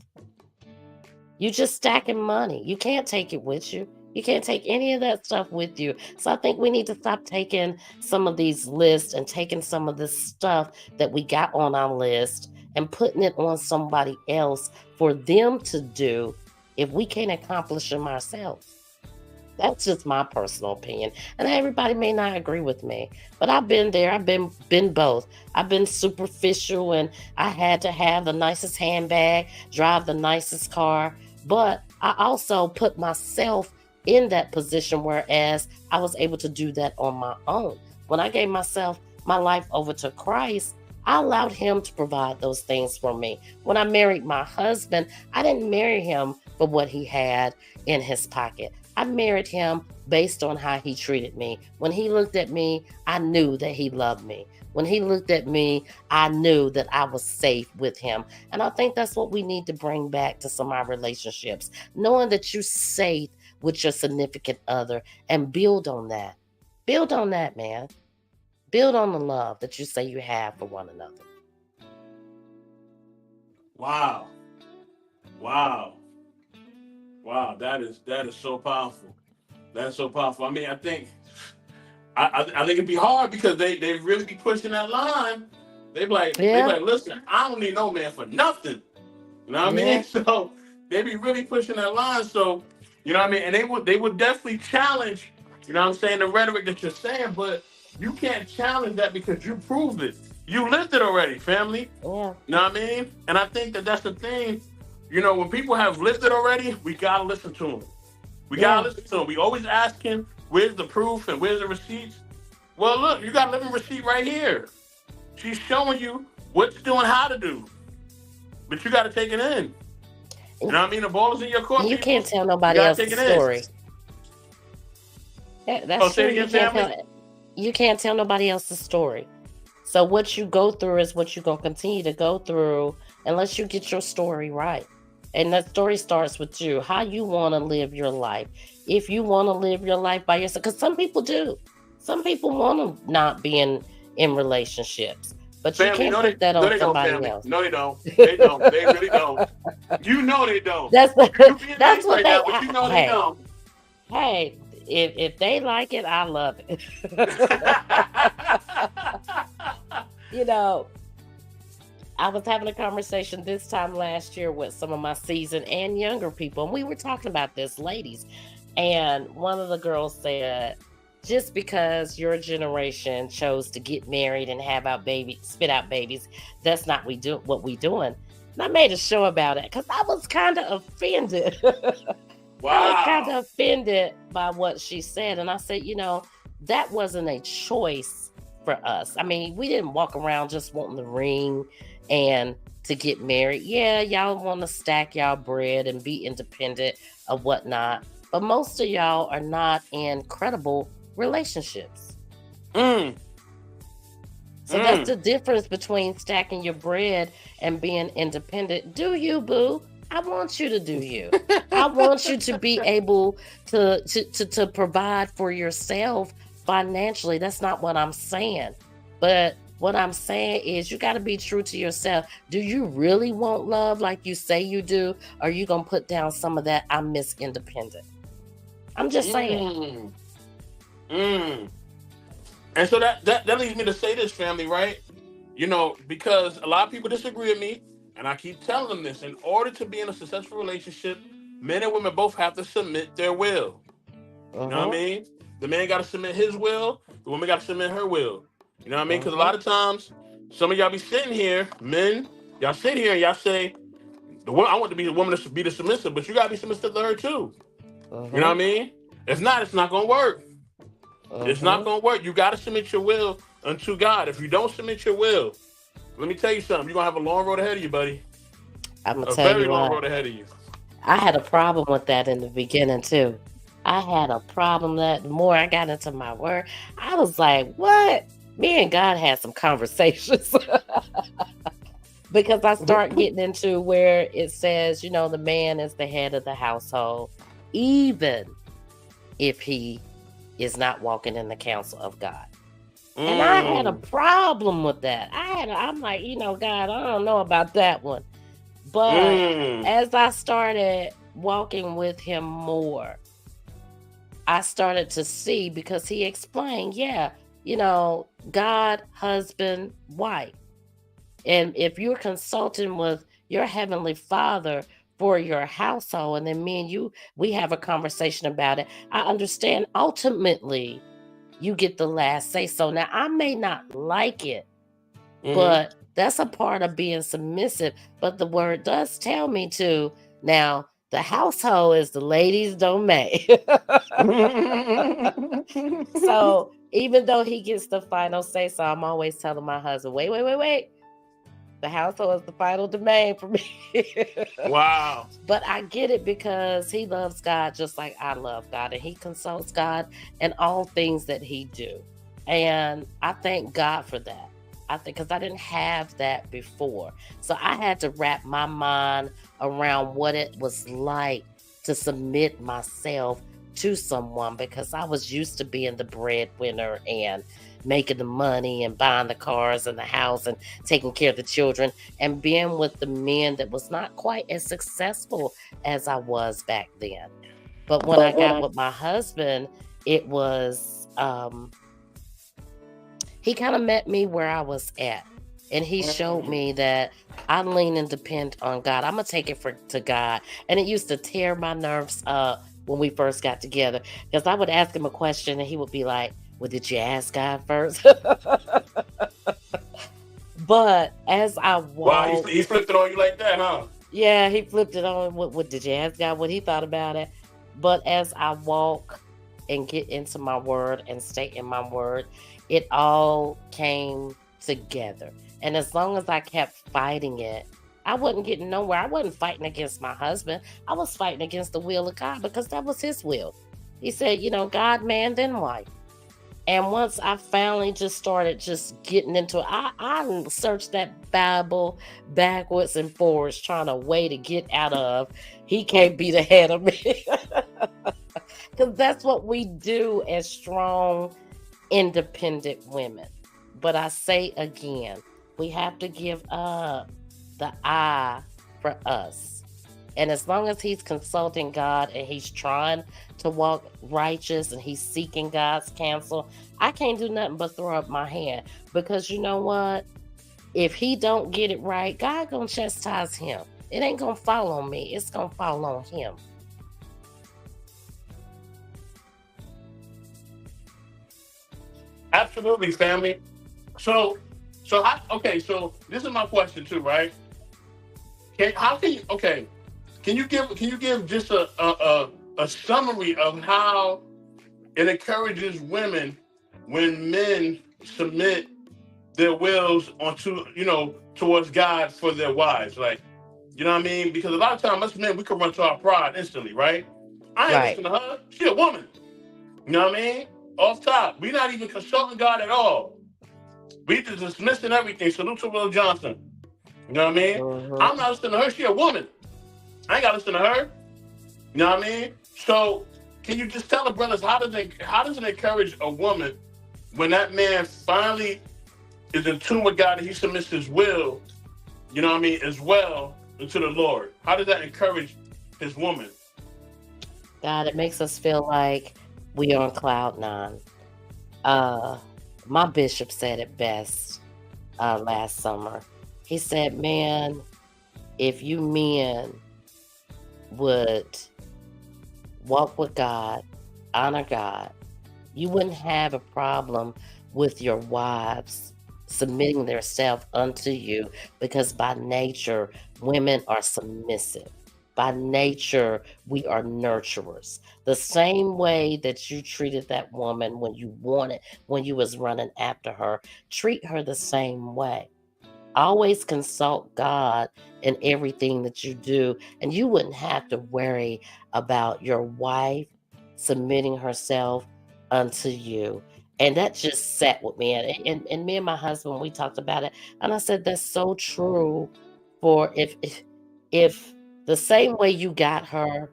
You just stacking money. You can't take it with you. You can't take any of that stuff with you. So I think we need to stop taking some of these lists and taking some of this stuff that we got on our list and putting it on somebody else for them to do if we can't accomplish them ourselves. That's just my personal opinion. And everybody may not agree with me, but I've been there. I've been both. I've been superficial and I had to have the nicest handbag, drive the nicest car, but I also put myself in that position, whereas I was able to do that on my own. When I gave myself my life over to Christ, I allowed him to provide those things for me. When I married my husband, I didn't marry him for what he had in his pocket. I married him based on how he treated me. When he looked at me, I knew that he loved me. When he looked at me, I knew that I was safe with him. And I think that's what we need to bring back to some of our relationships, knowing that you're safe with your significant other and build on that. Build on that, man. Build on the love that you say you have for one another. Wow. Wow. Wow. That is so powerful. That's so powerful. I mean, I think it'd be hard because they really be pushing that line. Yeah, Listen, I don't need no man for nothing. You know what I yeah, mean? So they be really pushing that line. So, you know what I mean? And they would definitely challenge, you know what I'm saying, the rhetoric that you're saying, but you can't challenge that because you proved it. You lived it already, family. yeah, You know what I mean? And I think that that's the thing. You know, when people have lived it already, we gotta listen to them. We yeah. gotta listen to them. We always asking, where's the proof and where's the receipts? Well, look, you got a living receipt right here. She's showing you what to do and how to do, but you got to take it in. You And know what I mean? The ball is in your court, and you can't people. tell You nobody got to take else's it in. story. Oh, That's say true. it again, family. You can't tell nobody else's story. So what you go through is what you're gonna continue to go through unless you get your story right. And that story starts with you, how you want to live your life. If you want to live your life by yourself, because some people do. Some people want to not be in relationships, but you Family, can't no, put that no, on they don't. somebody Family, else. no, they don't. They don't. They really don't. You know they don't. That's You being that's nice what right they. now, but you know they Hey, don't. hey. If they like it, I love it. You know, I was having a conversation this time last year with some of my seasoned and younger people, and we were talking about this, ladies. And one of the girls said, just because your generation chose to get married and have out babies, spit out babies, that's not what we doing. And I made a show about it because I was kind of offended. I was kind Wow. of offended by what she said. And I said, that wasn't a choice for us. I mean, we didn't walk around just wanting the ring and to get married. Yeah, y'all want to stack y'all bread and be independent or whatnot. But most of y'all are not in credible relationships. Mm, So that's mm. the difference between stacking your bread and being independent. Do you, boo? I want you to do you. I want you to be able to provide for yourself financially. That's not what I'm saying. But what I'm saying is you got to be true to yourself. Do you really want love like you say you do? Or are you going to put down some of that I miss independent? I'm just saying. Mm, mm. And so that leads me to say this, family, right? Because a lot of people disagree with me, and I keep telling them this. In order to be in a successful relationship, men and women both have to submit their will. You know what I Uh-huh. mean? The man got to submit his will. The woman got to submit her will. You know what I mean? Because a lot Uh-huh. of times, some of y'all be sitting here, men, y'all sit here and y'all say, I want to be the woman to be the submissive, but you got to be submissive to her too. You know what I Uh-huh. mean? If not, it's not going to work. It's not Uh-huh. going to work. You got to submit your will unto God. If you don't submit your will, let me tell you something. You're going to have a long road ahead of you, buddy. I'm gonna A tell very you long what. road ahead of you. I had a problem with that in the beginning too. I had a problem that the more I got into my word, I was like, what? Me and God had some conversations because I start getting into where it says, the man is the head of the household, even if he is not walking in the counsel of God. And I had a Mm, problem with that. I'm like, God, I don't know about that one. But mm, as I started walking with him more, I started to see because he explained, yeah, God, husband, wife. And if you're consulting with your heavenly father for your household, and then me and you, we have a conversation about it, I understand ultimately you get the last say so. Now, I may not like it, mm-hmm. but that's a part of being submissive. But the word does tell me to. Now, the household is the lady's domain. So even though he gets the final say so, I'm always telling my husband, wait, wait, wait, wait. The household is the final domain for me. Wow. But I get it because he loves God just like I love God, and he consults God in all things that he do. And I thank God for that. I think because I didn't have that before. So I had to wrap my mind around what it was like to submit myself to someone because I was used to being the breadwinner and making the money and buying the cars and the house and taking care of the children and being with the men that was not quite as successful as I was back then. But when I But when got I with my husband, it was he kind of met me where I was at. And he showed Mm, me that I lean and depend on God. I'm gonna take it to God. And it used to tear my nerves up when we first got together. Because I would ask him a question and he would be like, well, did you ask God first? But as I wow, walked, he flipped it on you like that, huh? yeah, he flipped it on. What did you ask God what he thought about it? But as I walk and get into my word and stay in my word, it all came together. And as long as I kept fighting it, I wasn't getting nowhere. I wasn't fighting against my husband. I was fighting against the will of God because that was his will. He said, God, man, then wife. And once I finally just started just getting into it, I searched that Bible backwards and forwards, trying a way to get out of he can't be the head of me. Because that's what we do as strong, independent women. But I say again, we have to give up the I for us. And as long as he's consulting God and he's trying to walk righteous and he's seeking God's counsel, I can't do nothing but throw up my hand. Because you know what? If he don't get it right, God gonna chastise him. It ain't gonna fall on me. It's gonna fall on him. Absolutely, family. So, okay. So this is my question too, right? How can you? Okay, can you give just a summary of how it encourages women when men submit their wills onto towards God for their wives, like you know what I mean? Because a lot of times us men we can run to our pride instantly, right? I ain't Right. listening to her. She a woman. You know what I mean? Off top, we not even consulting God at all. We just dismissing everything. Salute to Will Johnson. You know what I mean? Hmm. I'm not listening to her. She a woman. I ain't got to listen to her. You know what I mean? So can you just tell the brothers how does it encourage a woman when that man finally is in tune with God and he submits his will, you know what I mean, as well to the Lord? How does that encourage his woman? God, it makes us feel like we are on cloud nine. Uh, my bishop said it best last summer. He said, "Man, if you men would walk with God, honor God, you wouldn't have a problem with your wives submitting themselves unto you because by nature, women are submissive. By nature, we are nurturers. The same way that you treated that woman when you was running after her, treat her the same way. Always consult God in everything that you do, and you wouldn't have to worry about your wife submitting herself unto you." And that just sat with me. And me and my husband, we talked about it. And I said, that's so true. For if the same way you got her,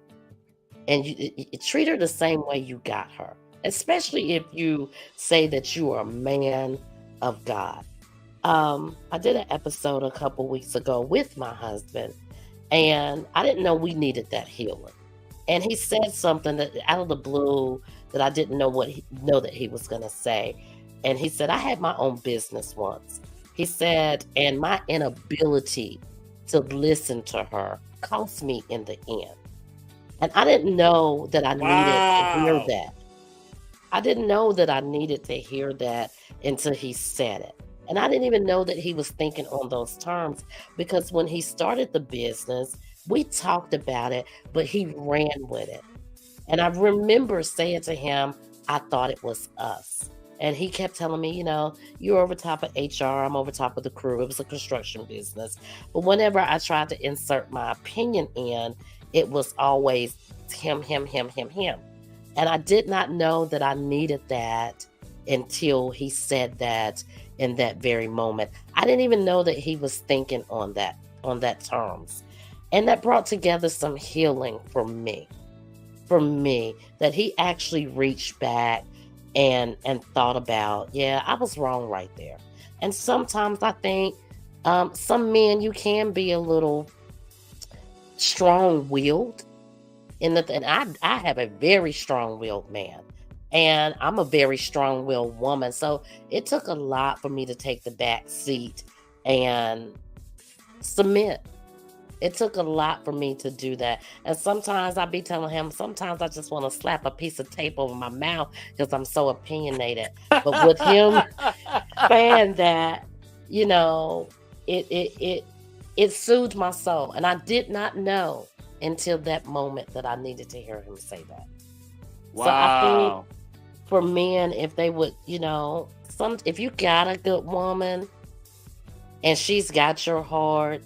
and you treat her the same way you got her, especially if you say that you are a man of God. I did an episode a couple weeks ago with my husband, and I didn't know we needed that healing. And he said something that out of the blue that I didn't know that he was going to say. And he said, "I had my own business once." He said, "And my inability to listen to her cost me in the end." And I didn't know that I needed to hear Wow. that. I didn't know that I needed to hear that until he said it. And I didn't even know that he was thinking on those terms because when he started the business, we talked about it, but he ran with it. And I remember saying to him, I thought it was us. And he kept telling me, you're over top of HR, I'm over top of the crew. It was a construction business. But whenever I tried to insert my opinion in, it was always him, him, him, him, him. And I did not know that I needed that until he said that in that very moment. I didn't even know that he was thinking on that terms. And that brought together some healing for me, that he actually reached back and thought about, yeah, I was wrong right there. And sometimes I think some men, you can be a little strong-willed. And I have a very strong-willed man. And I'm a very strong-willed woman. So it took a lot for me to take the back seat and submit. It took a lot for me to do that. And sometimes I be telling him, sometimes I just want to slap a piece of tape over my mouth because I'm so opinionated. But with him saying that, it soothed my soul. And I did not know until that moment that I needed to hear him say that. So I think Wow. for men, if they would, if you got a good woman and she's got your heart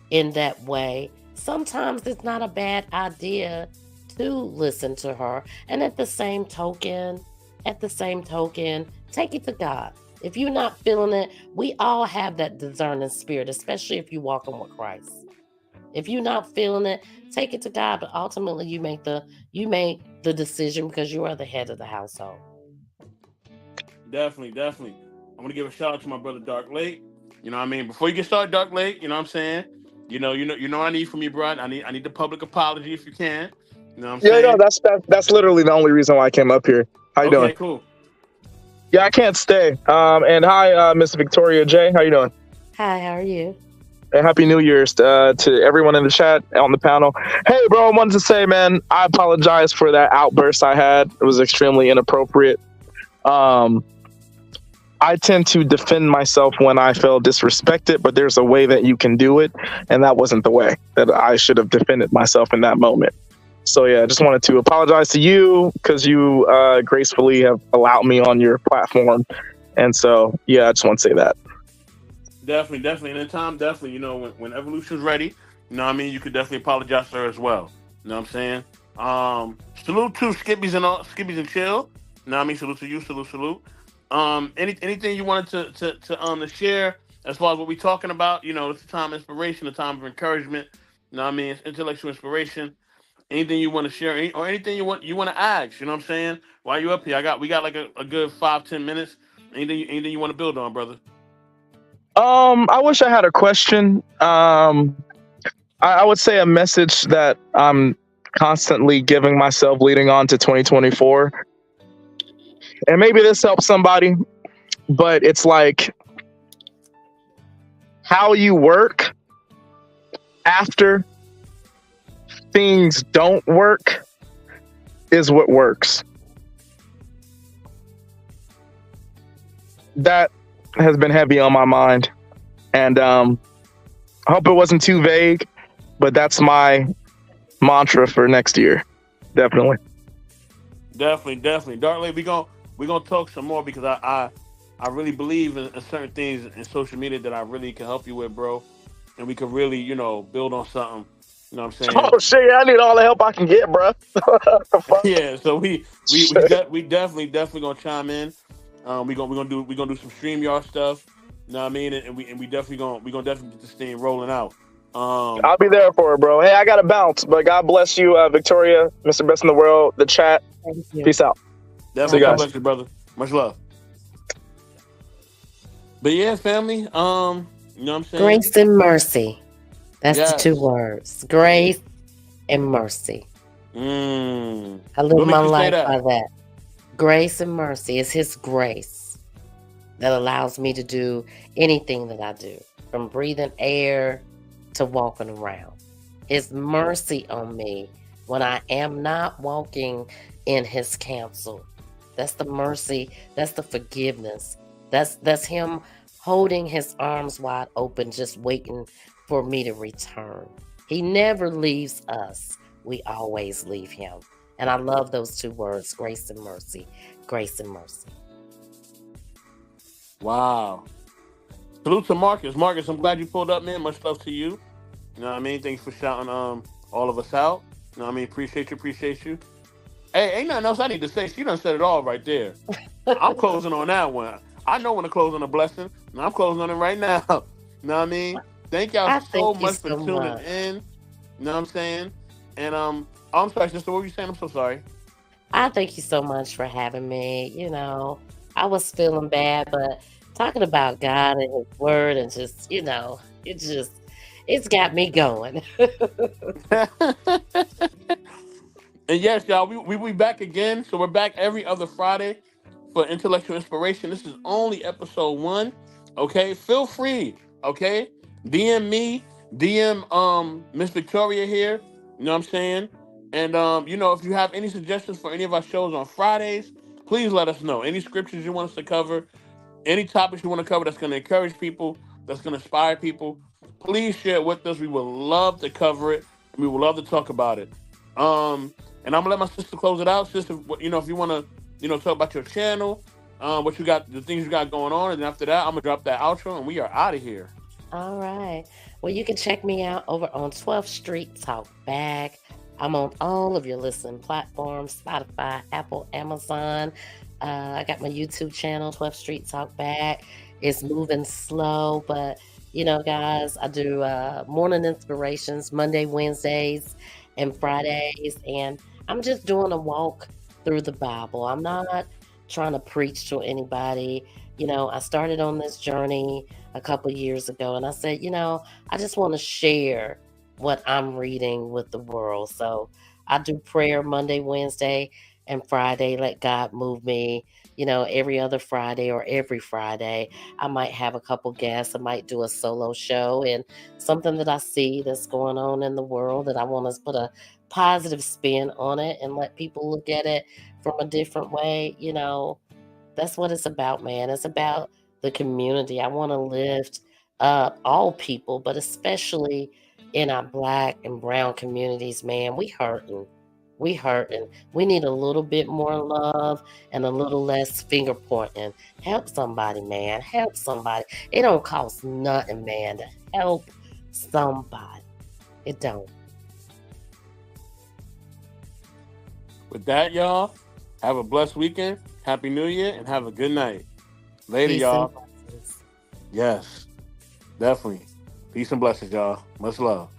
in that way, sometimes it's not a bad idea to listen to her. And at the same token, take it to God. If you're not feeling it, we all have that discerning spirit, especially if you're walking with Christ. If you're not feeling it, take it to God. But ultimately, you make the decision because you are the head of the household. Definitely, definitely. I'm gonna give a shout out to my brother Dark Lake. You know what I mean? Before you get started, Dark Lake, you know what I'm saying? You know what I need from you, bro. I need the public apology if you can. You know what I'm Yeah, no, saying? that's literally the only reason why I came up here. How you doing? Okay, cool. Yeah, I can't stay. And hi, Miss Victoria J. How you doing? Hi, how are you? And Happy New Year's to everyone in the chat on the panel. Hey, bro, I wanted to say, man, I apologize for that outburst I had. It was extremely inappropriate. I tend to defend myself when I feel disrespected, but there's a way that you can do it, and that wasn't the way that I should have defended myself in that moment. So yeah, I just wanted to apologize to you because you gracefully have allowed me on your platform, and so yeah, I just want to say that. Definitely. And in time, definitely, when Evolution's ready, you could definitely apologize to her as well. You know what I'm saying? Salute to Skippies and Chill. Salute to you, salute. Anything you wanted to share as far as what we talking about? It's a time of inspiration, a time of encouragement. It's intellectual inspiration. Anything you want to share, or anything you want to ask? You know what I'm saying? While you up here, we got like a good 5-10 minutes. Anything you want to build on, brother? I wish I had a question. I would say a message that I'm constantly giving myself leading on to 2024. And maybe this helps somebody, but it's like how you work after things don't work is what works. That has been heavy on my mind. And I hope it wasn't too vague, but that's my mantra for next year. Definitely. Dartley, we gonna talk some more because I really believe in certain things in social media that I really can help you with, bro. And we could really, build on something. You know what I'm saying? Oh shit! I need all the help I can get, bro. Yeah. So we definitely gonna chime in. We gonna do some StreamYard stuff. You know what I mean? And we definitely gonna get this thing rolling out. I'll be there for it, bro. Hey, I gotta bounce, but God bless you, Victoria, Mr. Best in the World, the chat. Thank you. Peace out. Definitely, See you God guys. bless you, brother. Much love. But yeah, family. You know what I'm saying? Grace and mercy. That's Yes. the 2 words. Grace and mercy. I live What my makes you say life that? by that. Grace and mercy is His grace that allows me to do anything that I do, from breathing air to walking around. His mercy on me when I am not walking in His counsel. That's the mercy. That's the forgiveness. That's Him holding His arms wide open, just waiting for me to return. He never leaves us. We always leave Him. And I love those 2 words, grace and mercy. Grace and mercy. Wow. Salute to Marcus. Marcus, I'm glad you pulled up, man. Much love to you. You know what I mean? Thanks for shouting all of us out. You know what I mean? Appreciate you. Hey, ain't nothing else I need to say. She done said it all right there. I'm closing on that one. I know when to close on a blessing, and I'm closing on it right now. You know what I mean? Thank y'all I so thank you much for so tuning much. in. You know what I'm saying? And I'm sorry, sister. What were you saying? I'm so sorry. I thank you so much for having me. I was feeling bad, but talking about God and His Word and just, it's got me going. And yes, y'all, we be back again. So we're back every other Friday for Intellectual Inspiration. This is only episode 1. Okay, feel free. Okay, DM me, DM Miss Victoria here. You know what I'm saying? And if you have any suggestions for any of our shows on Fridays, please let us know. Any scriptures you want us to cover, any topics you want to cover that's going to encourage people, that's going to inspire people, please share it with us. We would love to cover it, and we would love to talk about it. And I'm gonna let my sister close it out. Sister, if you want to, talk about your channel, what you got, the things you got going on, and after that, I'm gonna drop that outro, and we are out of here. All right. Well, you can check me out over on 12th Street Talk Back. I'm on all of your listening platforms, Spotify, Apple, Amazon. I got my YouTube channel, 12th Street Talk Back. It's moving slow, but guys, I do morning inspirations Monday, Wednesdays, and Fridays, and I'm just doing a walk through the Bible. I'm not trying to preach to anybody. I started on this journey a couple years ago, and I said, I just want to share what I'm reading with the world. So I do prayer Monday, Wednesday, and Friday. Let God move me. Every other Friday or every Friday, I might have a couple guests. I might do a solo show and something that I see that's going on in the world that I want to put a positive spin on it and let people look at it from a different way. That's what it's about, man. It's about the community. I want to lift up all people, but especially in our black and brown communities, man. We hurting. We hurting. We need a little bit more love and a little less finger pointing. Help somebody, man. Help somebody. It don't cost nothing, man, to help somebody. It don't. With that, y'all, have a blessed weekend. Happy New Year, and have a good night. Later, Peace y'all. and blessings. Yes, definitely. Peace and blessings, y'all. Much love.